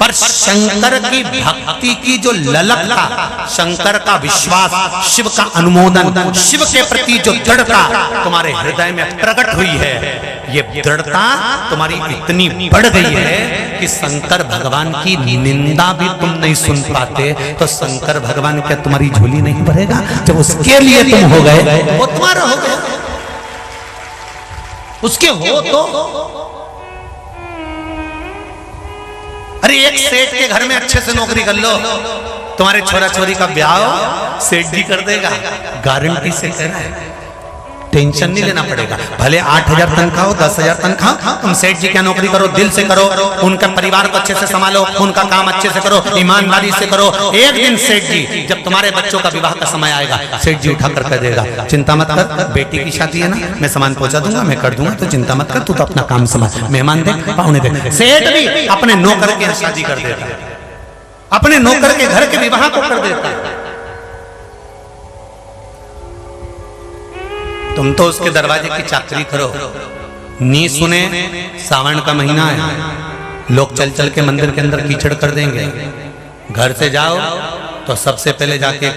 पर शंकर की भक्ति की जो ललक था, शंकर का विश्वास, शिव का अनुमोदन, शिव के प्रति जो दृढ़ता तुम्हारे हृदय में प्रकट हुई है, ये दृढ़ता तुम्हारी इतनी बढ़ गई है कि शंकर भगवान की निंदा भी तुम नहीं सुन पाते। तो शंकर भगवान क्या तुम्हारी झोली नहीं भरेगा? जब उसके लिए तुम हो गए, वो तुम्हारा हो गया। उसके हो तो अरे एक सेठ के घर में अच्छे से नौकरी कर लो, तुम्हारे छोरा छोरी का ब्याह सेठ जी कर देगा, गारंटी से कह रहा है। टेंशन नहीं लेना पड़ेगा। भले 8,000 तनख्वाह हो, 10,000 तनख्वाह, तुम सेठ जी क्या नौकरी करो, दिल से करो, उनका परिवार को अच्छे से संभालो, उनका काम अच्छे से करो, ईमानदारी से करो। एक दिन सेठ जी, जब तुम्हारे बच्चों का विवाह का समय आएगा, सेठ जी उठा कर कह देगा, चिंता मत कर, बेटी की शादी है ना, मैं सामान पहुंचा दूंगा, मैं कर दूंगा, तो चिंता मत कर, तू तो अपना काम संभाल, मेहमान देख, पाहुने देख। सेठ भी अपने नौकर के शादी कर देता है, अपने नौकर के घर के विवाह को कर देता है। तुम तो उसके दरवाजे की चाकरी करो। नी सुने, सावन का महीना है, लोग चल चल के मंदिर के अंदर कीचड़ कर देंगे। घर से जाओ तो सबसे पहले जाके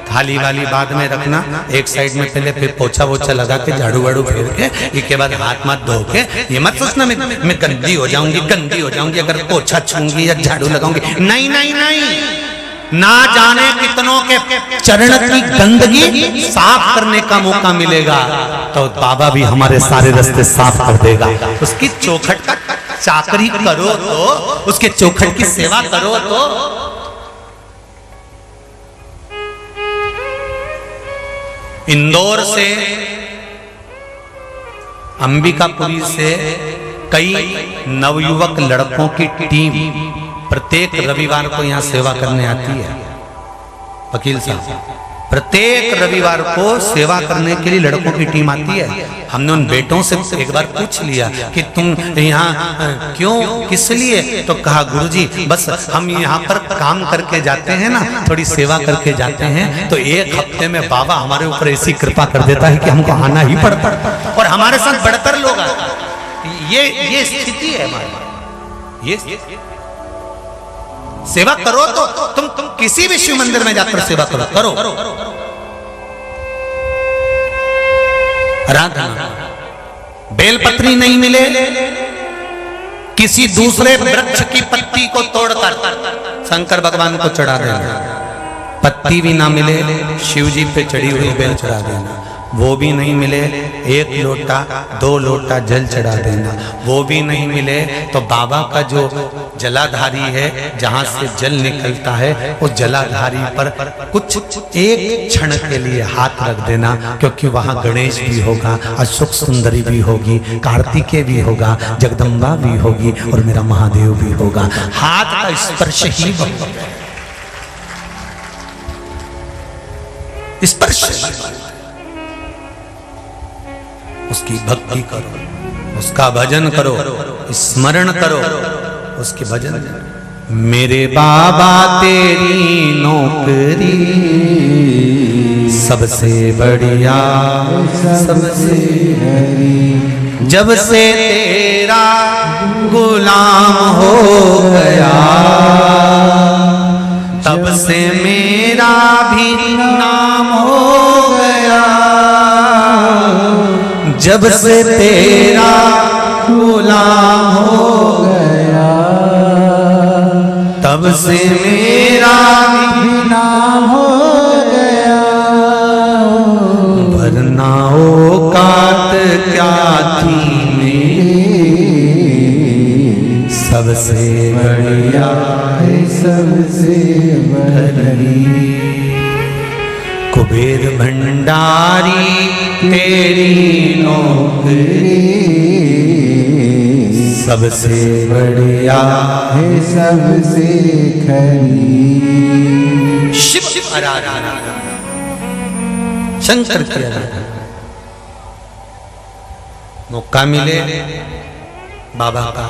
थाली वाली बाद में रखना, एक साइड में पहले, फिर पोछा वोछा लगा के, झाड़ू वाड़ू फेर के, इसके बाद हाथ माथ धो के, ये मत सोचना मैं गंदी हो जाऊंगी अगर पोछा छूंगी या झाड़ू लगाऊंगी। नहीं नहीं नहीं, ना जाने कितनों के चरण की गंदगी साफ करने का मौका मिलेगा तो बाबा भी हमारे सारे रास्ते साफ कर देगा। उसकी चौखट का चाकरी करो तो, उसके चौखट की सेवा करो तो। इंदौर से, अंबिकापुरी से कई नवयुवक लड़कों की टीम प्रत्येक रविवार को यहाँ सेवा करने आती है। वकील साहब, प्रत्येक रविवार को सेवा करने के लिए लड़कों की टीम आती है। हमने उन बेटों से एक बार पूछ लिया कि तुम यहाँ क्यों, किस लिए? तो कहा गुरुजी बस हम यहाँ पर काम करके जाते हैं ना, थोड़ी सेवा करके जाते हैं, तो एक हफ्ते में बाबा हमारे ऊपर ऐसी कृपा कर देता है कि हमको आना ही पड़ता है और हमारे साथ बढ़कर लोग आते। ये स्थिति है हमारी। ये सेवा करो तो तुम किसी भी शिव मंदिर में जाकर सेवा करो। आराधना, बेलपत्री नहीं मिले, किसी दूसरे वृक्ष की पत्ती को तोड़कर शंकर भगवान को चढ़ा देना। पत्ती भी ना मिले, शिव जी पे चढ़ी हुई बेल चढ़ा देना। वो भी नहीं मिले, 1 लोटा 2 लोटा जल चढ़ा देना। वो भी नहीं मिले तो बाबा का जो जलाधारी है, जहां से जल निकलता है, उस जलाधारी पर कुछ एक क्षण के लिए हाथ रख देना, क्योंकि वहां गणेश भी होगा, अशोक सुंदरी भी होगी, कार्तिकेय भी होगा, जगदम्बा भी होगी और मेरा महादेव भी होगा। हाथ का स्पर्श ही होगा, स्पर्श। उसकी भक्ति करो, उसका भजन करो, स्मरण करो, उसके भजन। मेरे बाबा तेरी नौकरी सबसे बढ़िया, सबसे हरी, जब से तेरा गुलाम हो गया, तब से मेरा भी नाम हो गया। जब से तेरा गुलाम हो गया, तब से मेरा भी नाम हो गया। वरना औकात क्या थी मेरी, सबसे बढ़िया है, सबसे बढ़िया। कुबेर भंडारी तेरी नौकरी सबसे बढ़िया है, सबसे खरी। शिव आराधना, शंकर की आराधना। मौका मिले बाबा का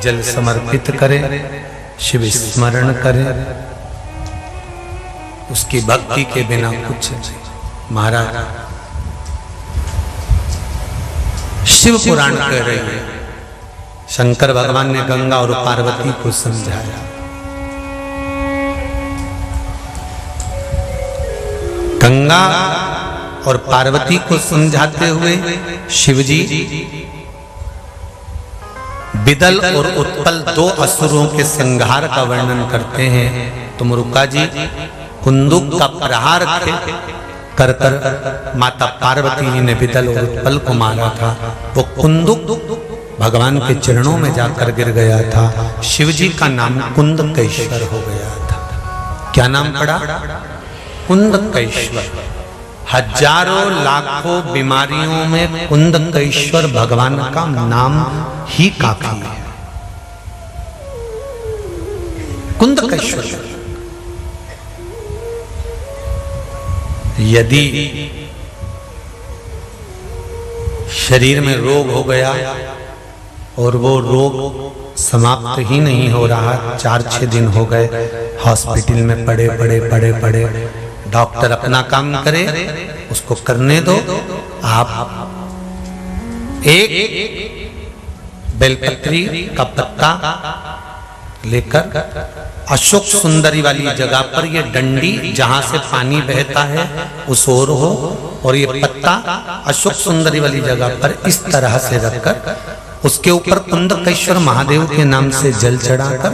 जल समर्पित करें, शिव स्मरण करें। उसकी भक्ति के बिना कुछ नहीं। महाराज शिव पुराण कह रहे हैं, शंकर भगवान ने गंगा और पार्वती को समझाया। गंगा और पार्वती को समझाते हुए शिवजी विदल और उत्पल दो असुरों के संहार का वर्णन करते हैं। तो मुरुका जी कुंदुक का प्रहार कर कर माता पार्वती जी ने विदल और उत्पल को मारा था। वो कुंदुक भगवान के चरणों में जाकर गिर गया था। शिवजी का नाम कुंदकेश्वर हो गया था। क्या नाम पड़ा? कुंदकेश्वर। हजारों लाखों बीमारियों में कुंदकेश्वर भगवान का नाम ही काफी है। कुंदकेश्वर। यदि शरीर में रोग हो गया और वो रोग समाप्त ही नहीं हो रहा, 4-6 दिन हो गए हॉस्पिटल में पड़े, डॉक्टर अपना काम करे, उसको करने दो। आप एक बेलपत्री का पत्ता लेकर अशोक सुंदरी वाली जगह पर ये डंडी जहां से पानी बहता है उस ओर हो, और ये पत्ता अशोक सुंदरी वाली जगह पर इस तरह से रखकर उसके ऊपर कुंदकेश्वर महादेव के नाम से जल चढ़ाकर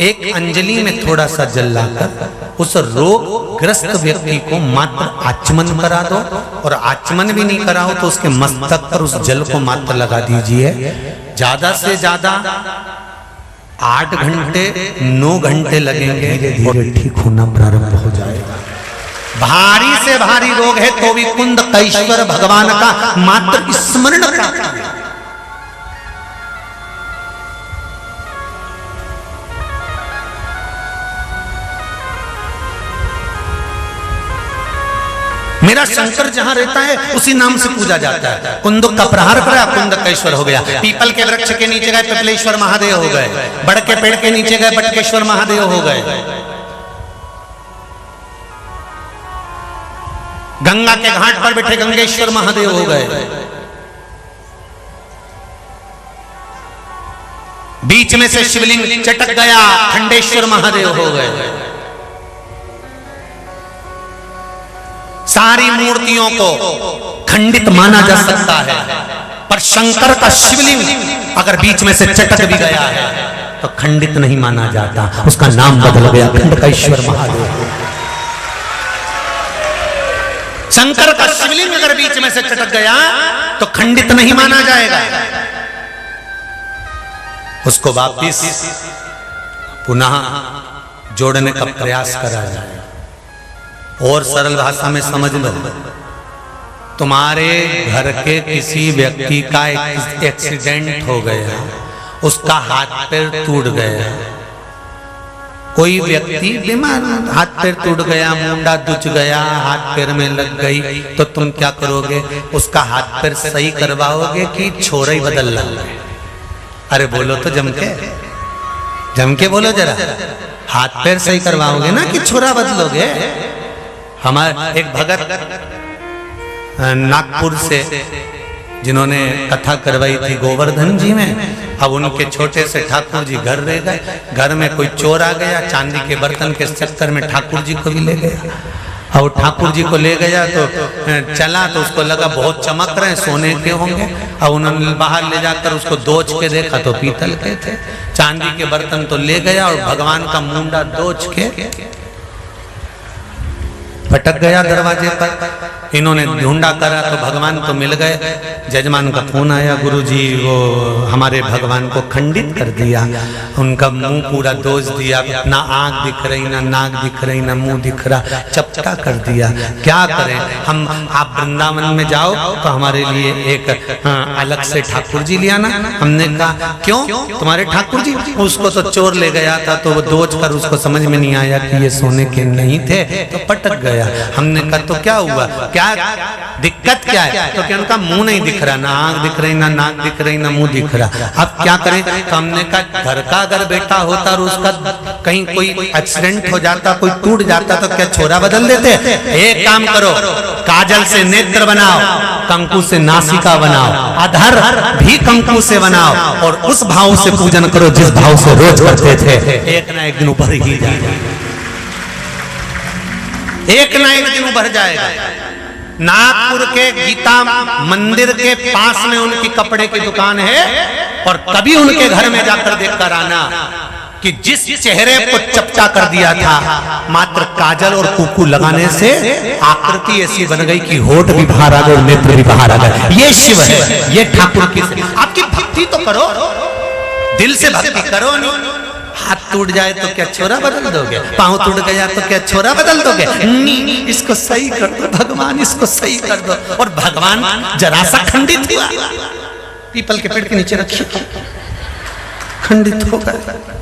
एक अंजलि में थोड़ा सा जल लाकर उस रोग ग्रस्त व्यक्ति को मात्र आचमन करा दो, और आचमन भी नहीं कराओ तो उसके मस्तक पर उस जल को मात्र लगा दीजिए। ज्यादा से ज्यादा 8 घंटे 9 घंटे लगेंगे, धीरे धीरे ठीक होना प्रारंभ हो जाएगा। भारी से भारी रोग है तो भी कुंदकेश्वर भगवान का मात्र स्मरण करना। मेरा शंकर जहां रहता है उसी नाम से पूजा जाता है। कुंदुक का प्रहार करा, कुंदकेश्वर हो गया। पीपल के वृक्ष के नीचे गए पिपलेश्वर महादेव हो गए, बड़ के पेड़ के नीचे गए बटकेश्वर महादेव हो गए, गंगा के घाट पर बैठे गंगेश्वर महादेव हो गए, बीच में से शिवलिंग चटक गया खंडेश्वर महादेव हो गए। सारी मूर्तियों को खंडित माना जा सकता है, पर शंकर का शिवलिंग अगर बीच में से चटक भी गया है तो खंडित नहीं माना जाता, उसका नाम बदल गया खंडकेश्वर महादेव। शंकर का शिवलिंग अगर बीच में से चटक गया तो खंडित नहीं माना जाएगा, उसको वापिस पुनः जोड़ने का प्रयास करा जाए। और सरल भाषा में समझ लो, तुम्हारे घर के किसी व्यक्ति का एक्सीडेंट हो गया, उसका हाथ पैर टूट गया, कोई व्यक्ति बीमार हाथ पैर टूट गया, मुंडा दुच गया, हाथ पैर में लग गई, तो तुम क्या करोगे? उसका हाथ पैर सही करवाओगे कि छोरा ही बदल लोगे? अरे बोलो तो जम के बोलो जरा। हाथ पैर सही करवाओगे ना कि छोरा बदलोगे? हमारे एक भगत नागपुर से जिन्होंने कथा करवाई थी गोवर्धन जी में, अब उनके छोटे से ठाकुर जी घर रह गए। घर में कोई चोर आ गया, चांदी के बर्तन के चक्कर में ठाकुर जी को भी ले गया। अब ठाकुर जी को ले गया तो चला तो उसको लगा बहुत चमक रहे हैं, सोने के होंगे। अब उन्होंने बाहर ले जाकर उसको दोच के देखा तो पीतल के थे। चांदी के बर्तन तो ले गया और भगवान का मुंडा दोच के भटक गया दरवाजे पर। इन्होंने ढूंढा करा तो भगवान को मिल गए। जजमान का फोन आया, गुरुजी वो हमारे भगवान को खंडित कर दिया, उनका मुंह पूरा दोष दिया, ना आंख दिख रही, ना नाक दिख रही, ना मुंह दिख रहा, चपटा कर दिया। क्या करें हम? आप वृंदावन में जाओ तो हमारे लिए एक अलग से ठाकुर जी लिया ना। हमने कहा क्यों? तुम्हारे ठाकुर जी? उसको तो चोर ले गया था तो वो दोच कर उसको समझ में नहीं आया कि ये सोने के नहीं थे तो पटक गया। हमने कहा तो क्या हुआ, क्या दिक्कत क्या है? तो क्या उनका मुंह नहीं दिख रहा, ना आंख दिख रही, ना नाक दिख रही, ना मुंह दिख रहा। अब क्या करें? तो हमने कहा घर का अगर बेटा होता और उसका कहीं कोई एक्सीडेंट हो जाता, कोई टूट जाता तो क्या छोरा बदल देते? एक काम करो, काजल से नेत्र बनाओ, कंकु से नासिका बनाओ, अधर भी कंकु से बनाओ और उस भाव से पूजन करो जिस भाव से रोज करते थे। एक ना एक दिन ऊपर ही जाएगा, एक ना एक दिन उभर जाएगा। नागपुर के गीता मंदिर के पास में उनकी कपड़े की दुकान है, और कभी उनके घर में जाकर देखकर आना कि जिस चेहरे को चपटा कर दिया था मात्र काजल और कुकू लगाने से, आकृति ऐसी बन गई कि होठ भी बाहर आ गए और नेत्र भी बाहर आ गए। ये शिव है, ये ठाकुर की। आपकी भक्ति तो करो, दिल से भक्ति करो। हाथ टूट जाए तो क्या छोरा बदल दोगे? पांव टूट गया तो क्या छोरा बदल दोगे? नहीं, इसको सही कर दो भगवान, इसको सही कर दो। और भगवान जरा सा खंडित हुआ, पीपल के पेड़ के नीचे रखिए, खंडित हो गए।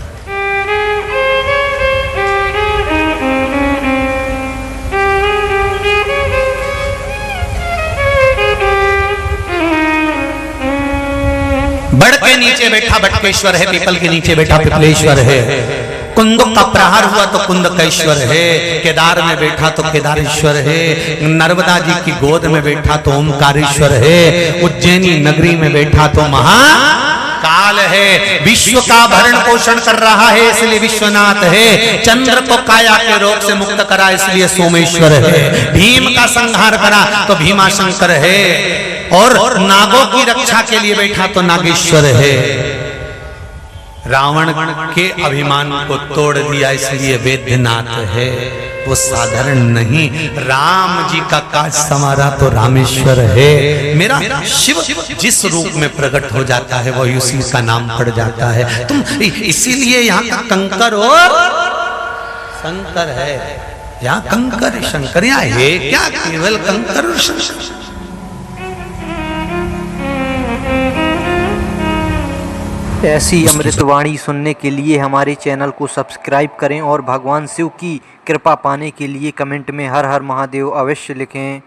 बड़ के नीचे बैठा बटकेश्वर है, पीपल के नीचे बैठा पिपलेश्वर है। कुंद का प्रहार हुआ तो कुंदकेश्वर है, केदार में बैठा तो केदारेश्वर है, नर्मदा जी की गोद में बैठा तो ओमकारेश्वर है, उज्जैनी नगरी में बैठा तो महाकाल है। विश्व का भरण पोषण कर रहा है इसलिए विश्वनाथ है। चंद्र को काया के रोग से मुक्त करा इसलिए सोमेश्वर है। भीम का संहार करा तो भीमाशंकर है, और नागों की रक्षा के लिए बैठा तो नागेश्वर है। रावण के अभिमान को तोड़ दिया इसलिए वैद्यनाथ है। वो साधारण नहीं, राम जी का काज संवारा तो रामेश्वर है। मेरा शिव जिस रूप में प्रकट हो जाता है वो उसी का नाम पड़ जाता है। तुम इसीलिए यहाँ का कंकर और शंकर है, यहाँ कंकर शंकर, यहाँ है क्या केवल कंकर और शंकर। ऐसी अमृतवाणी सुनने के लिए हमारे चैनल को सब्सक्राइब करें और भगवान शिव की कृपा पाने के लिए कमेंट में हर हर महादेव अवश्य लिखें।